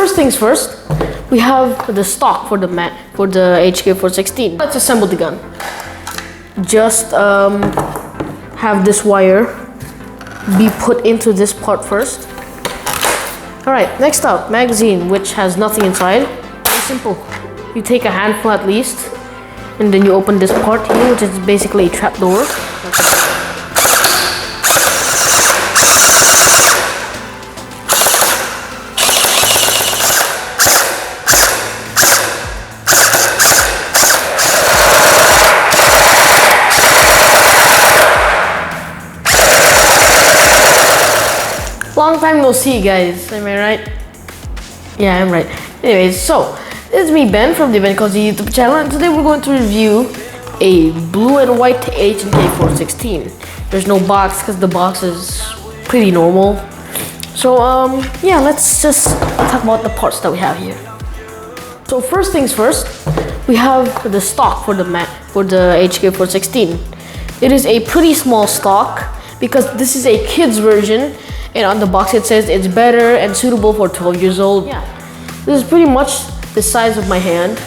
first things first, we have the stock for the HK416. Let's assemble the gun. Just have this wire be put into this part first. Alright, next up, magazine, which has nothing inside. Very simple. You take a handful at least, and then you open this part here, which is basically a trap door. Long time no see, guys. Am I right? Yeah, I'm right. Anyways, so this is me, Ben, from the Ben Cozy YouTube channel, and today we're going to review a blue and white HK416. There's no box because the box is pretty normal. So yeah, let's just talk about the parts that we have here. So first things first, we have the stock for the HK416. It is a pretty small stock because this is a kid's version. And on the box it says it's better and suitable for 12 years old. Yeah, this is pretty much the size of my hand,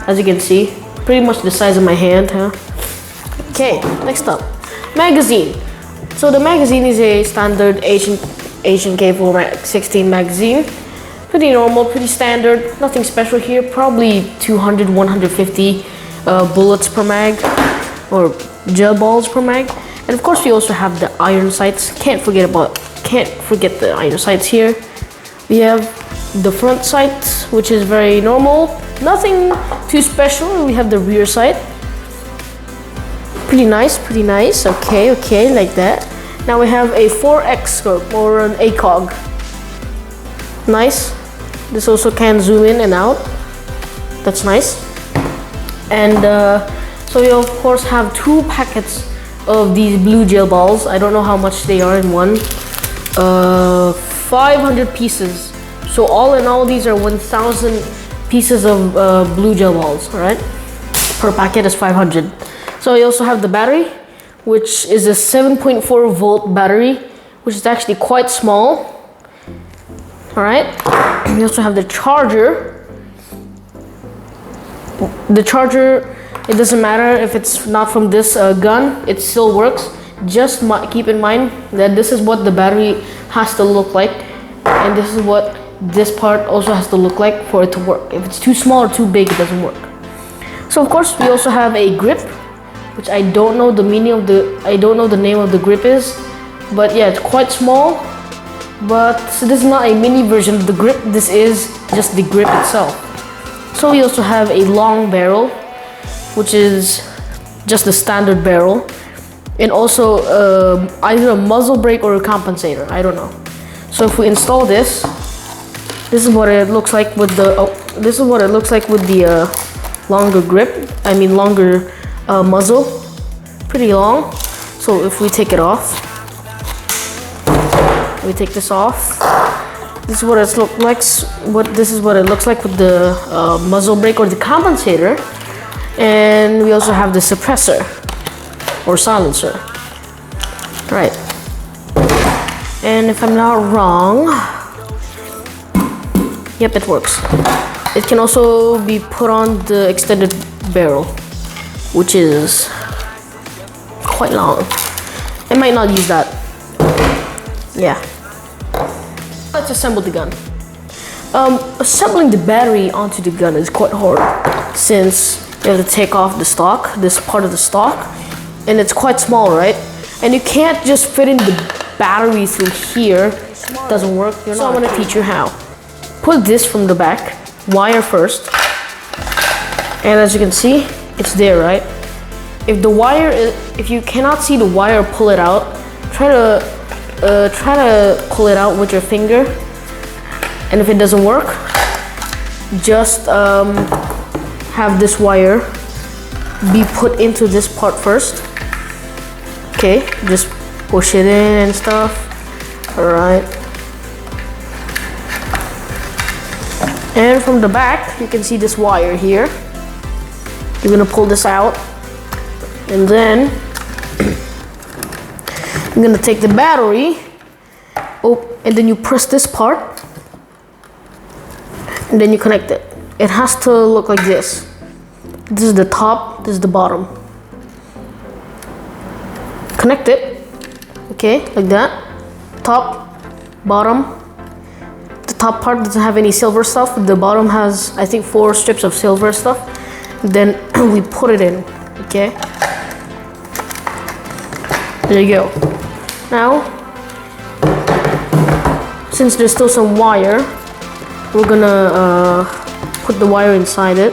as you can see. Pretty much the size of my hand, huh? Okay, next up, magazine. So the magazine is a standard Asian K416 magazine. Pretty normal, pretty standard, nothing special here. Probably 200, 150 bullets per mag, or gel balls per mag. And of course we also have the iron sights. Can't forget the iron sights here. We have the front sight, which is very normal, nothing too special. We have the rear sight. Pretty nice. Okay, like that. Now we have a 4X scope, or an ACOG. Nice. This also can zoom in and out. That's nice. And so we of course have 2 packets of these blue gel balls. I don't know how much they are in one. 500 pieces. So all in all, these are 1,000 pieces of blue gel balls. All right, per packet is 500. So we also have the battery, which is a 7.4 volt battery, which is actually quite small. All right. We also have the charger. The charger, it doesn't matter if it's not from this gun, it still works. Just keep in mind that this is what the battery has to look like, and this is what this part also has to look like for it to work. If it's too small or too big, it doesn't work. So of course we also have a grip, which I don't know the name of the grip is, but yeah, it's quite small. But so this is not a mini version of the grip, this is just the grip itself. So we also have a long barrel, which is just the standard barrel, and also either a muzzle brake or a compensator, I don't know. So if we install this, this is what it looks like with the longer grip. I mean longer muzzle, pretty long. So if we take it off, we take this off. This is what it looks like. This is what it looks like with the muzzle brake or the compensator. And we also have the suppressor or silencer. Right. And if I'm not wrong, yep, it works. It can also be put on the extended barrel, which is quite long. I might not use that. Yeah. Let's assemble the gun. Assembling the battery onto the gun is quite hard, since you have to take off the stock, this part of the stock, and it's quite small, right? And you can't just fit in the battery through here. It doesn't work. So I'm gonna teach you how. Put this from the back, wire first, and as you can see, it's there, right? If you cannot see the wire, pull it out. Try to pull it out with your finger, and if it doesn't work, just have this wire be put into this part first. Okay, just push it in and stuff. All right. And from the back, you can see this wire here. You're gonna pull this out, and then I'm gonna take the battery, and then you press this part, and then you connect it. It has to look like this. This is the top, this is the bottom. Connect it, okay, like that. Top, bottom. The top part doesn't have any silver stuff. The bottom has, I think, 4 strips of silver stuff. Then we put it in, okay? There you go. Now, since there's still some wire, we're gonna put the wire inside it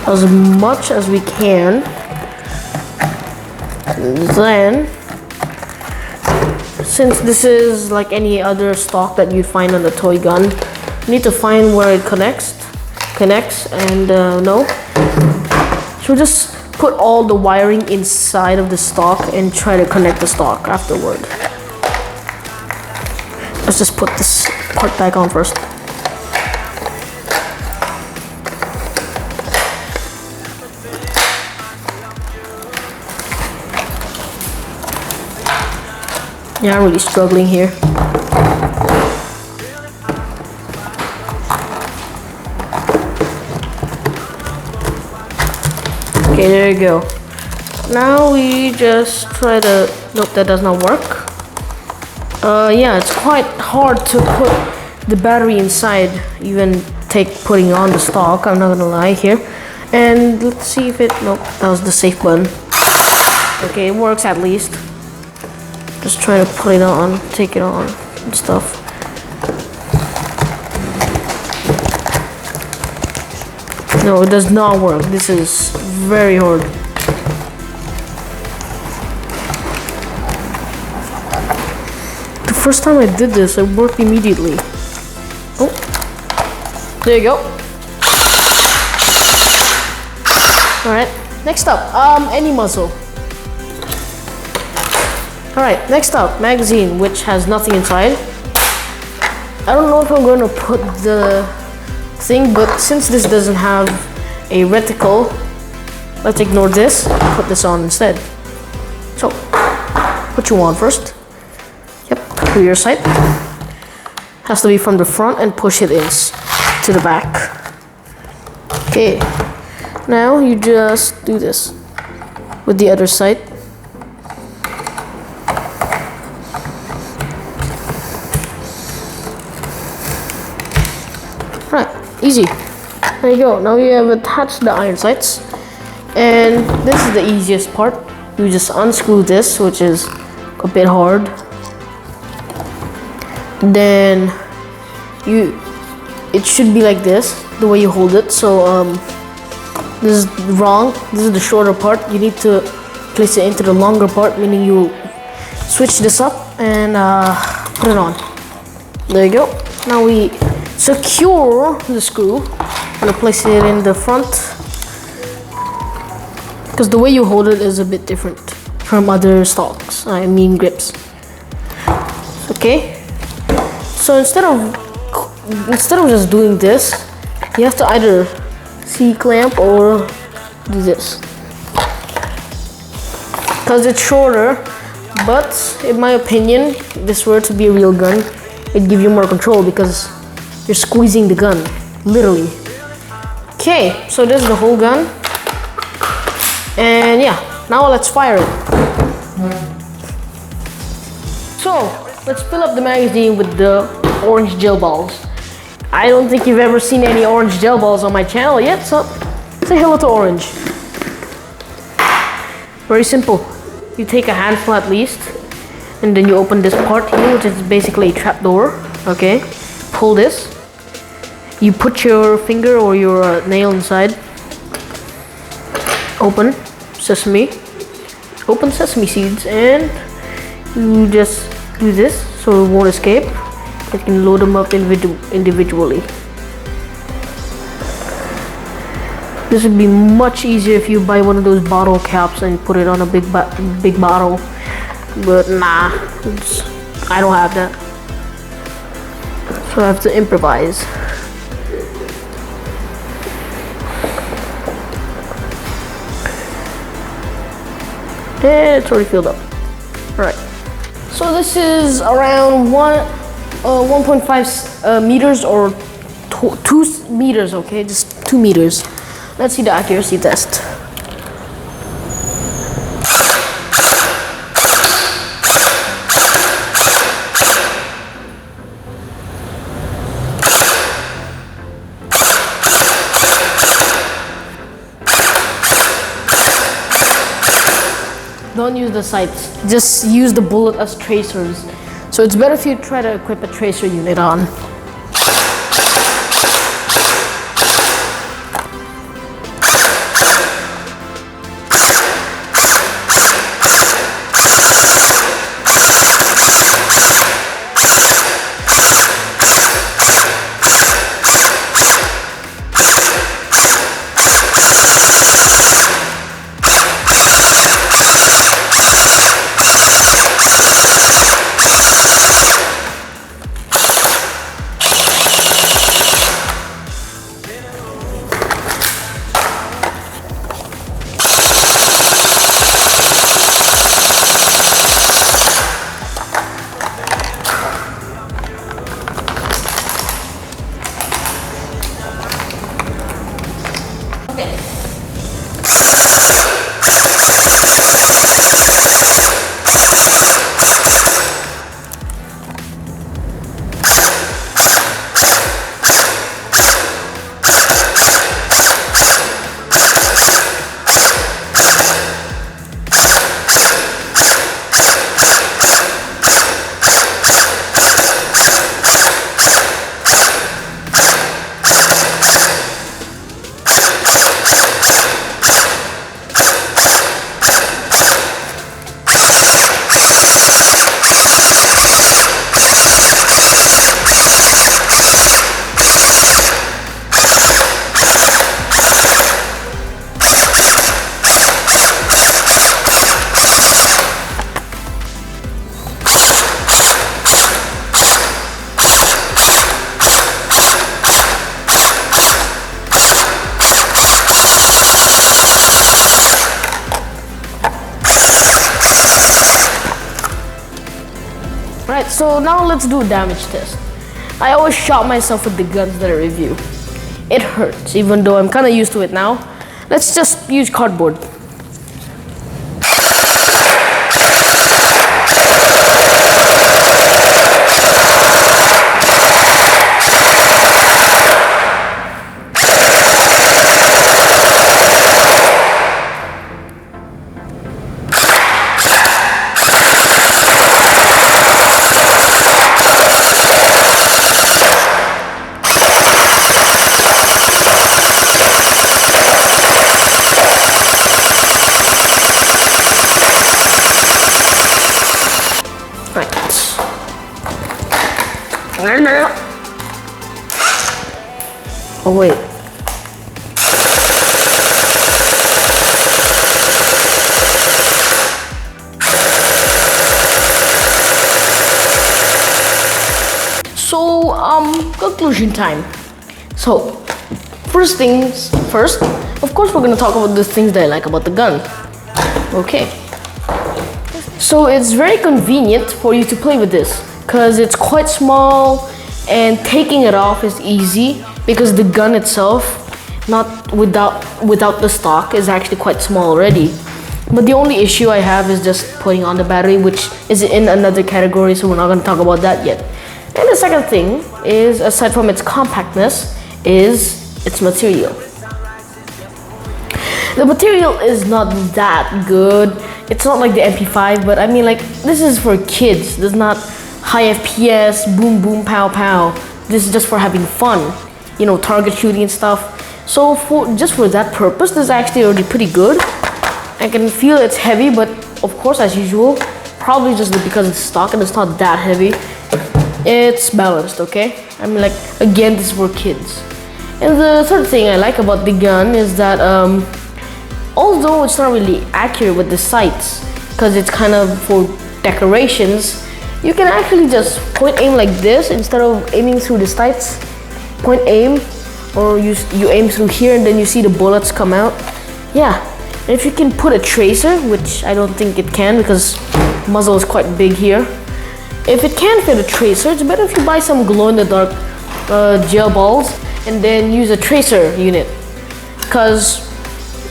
as much as we can. Then, since this is like any other stock that you'd find on the toy gun, you need to find where it connects, and no. So just put all the wiring inside of the stock and try to connect the stock afterward. Let's just put this part back on first. Yeah, I'm really struggling here. Okay, there you go. Now we just try to... Nope, that does not work. Yeah, it's quite hard to put the battery inside, even putting on the stock, I'm not gonna lie here. And let's see if it... Nope, that was the safe button. Okay, it works at least. Just trying to put it on, take it on, and stuff. No, it does not work. This is very hard. The first time I did this, it worked immediately. Oh, there you go. Alright, next up, any muzzle. Alright, next up, magazine, which has nothing inside. I don't know if I'm going to put the thing, but since this doesn't have a reticle, let's ignore this, put this on instead. So, what you want first? Yep, to your side. Has to be from the front and push it in to the back. Okay, now you just do this with the other side. Right, easy. There you go. Now you have attached the iron sights. And this is the easiest part. You just unscrew this, which is a bit hard. Then it should be like this, the way you hold it. So this is wrong. This is the shorter part. You need to place it into the longer part, meaning you switch this up and put it on. There you go. Now we secure the screw. I'm gonna place it in the front because the way you hold it is a bit different from other stocks, I mean grips. Okay, so instead of just doing this, you have to either C-clamp or do this because it's shorter. But in my opinion, if this were to be a real gun, it'd give you more control because you're squeezing the gun, literally. Okay, so this is the whole gun. And yeah, now let's fire it. So, let's fill up the magazine with the orange gel balls. I don't think you've ever seen any orange gel balls on my channel yet, so say hello to orange. Very simple. You take a handful at least, and then you open this part here, which is basically a trap door. Okay, pull this. You put your finger or your nail inside. Open sesame seeds, and you just do this so it won't escape. You can load them up individually. This would be much easier if you buy one of those bottle caps and put it on a big bottle, but nah, I don't have that, so I have to improvise. And it's already filled up. Alright, so this is around 1.5 meters or 2 meters, okay? Just 2 meters. Let's see the accuracy test. Don't use the sights, just use the bullet as tracers. So it's better if you try to equip a tracer unit on. Right, so now let's do a damage test. I always shot myself with the guns that I review. It hurts, even though I'm kind of used to it now. Let's just use cardboard. Oh wait. So, conclusion time. So, first things first, of course we're gonna talk about the things that I like about the gun. Okay. So it's very convenient for you to play with this, because it's quite small and taking it off is easy because the gun itself, not without the stock, is actually quite small already. But the only issue I have is just putting on the battery, which is in another category, so we're not going to talk about that yet. And the second thing is, aside from its compactness, is its material. The material is not that good. It's not like the MP5, but I mean, like, this is for kids. This is not high FPS, boom boom pow pow. This is just for having fun, you know, target shooting and stuff. So just for that purpose, this is actually already pretty good. I can feel it's heavy, but of course, as usual, probably just because it's stock and it's not that heavy, it's balanced, okay? I mean, like, again, this is for kids. And the third thing I like about the gun is that although it's not really accurate with the sights, because it's kind of for decorations, you can actually just point aim like this instead of aiming through the sights. Point aim, or you aim through here and then you see the bullets come out. Yeah, and if you can put a tracer, which I don't think it can because muzzle is quite big here, if it can't fit a tracer, it's better if you buy some glow-in-the-dark gel balls and then use a tracer unit. Because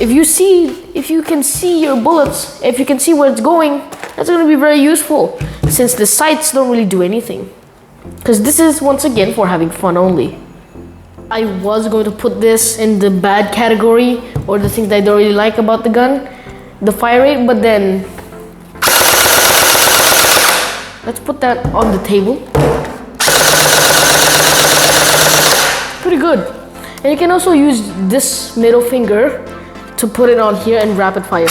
if you can see your bullets, if you can see where it's going, that's going to be very useful, since the sights don't really do anything. Because this is, once again, for having fun only. I was going to put this in the bad category, or the things that I don't really like about the gun, the fire rate, but then let's put that on the table. Pretty good. And you can also use this middle finger to put it on here and rapid fire.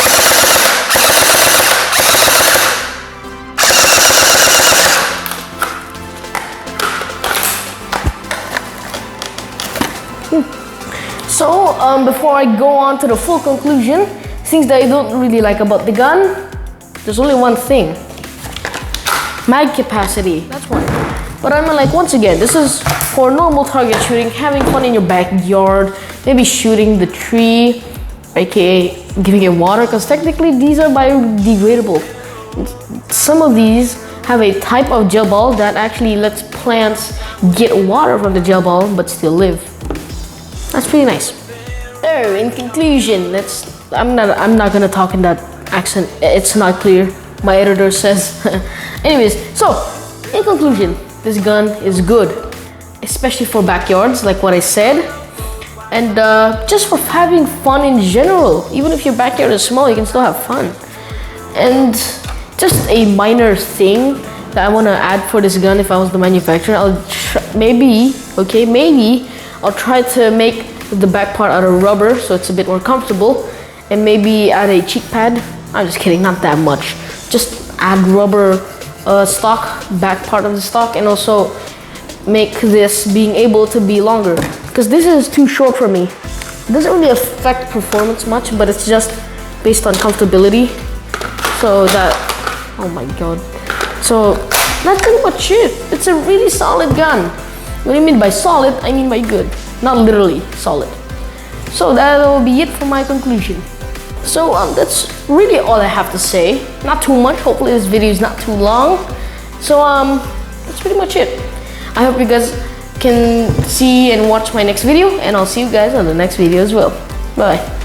So, before I go on to the full conclusion, things that I don't really like about the gun, there's only one thing. Mag capacity, that's one. But I mean, like, once again, this is for normal target shooting, having fun in your backyard, maybe shooting the tree, aka giving it water, because technically these are biodegradable. Some of these have a type of gel ball that actually lets plants get water from the gel ball but still live. That's pretty nice. So, in conclusion, I'm not gonna talk in that accent. It's not clear. My editor says. Anyways, so in conclusion, this gun is good, especially for backyards, like what I said, and just for having fun in general. Even if your backyard is small, you can still have fun. And just a minor thing that I want to add for this gun, if I was the manufacturer, maybe I'll try to make the back part out of rubber so it's a bit more comfortable, and maybe add a cheek pad. I'm just kidding, not that much. Just add rubber stock, back part of the stock, and also make this being able to be longer, because this is too short for me. It doesn't really affect performance much, but it's just based on comfortability. So that, oh my god. So that's pretty much it. It's a really solid gun. What do you mean by solid? I mean by good, not literally solid. So that will be it for my conclusion. So that's really all I have to say. Not too much. Hopefully this video is not too long. So that's pretty much it. I hope you guys can see and watch my next video, and I'll see you guys on the next video as well. Bye.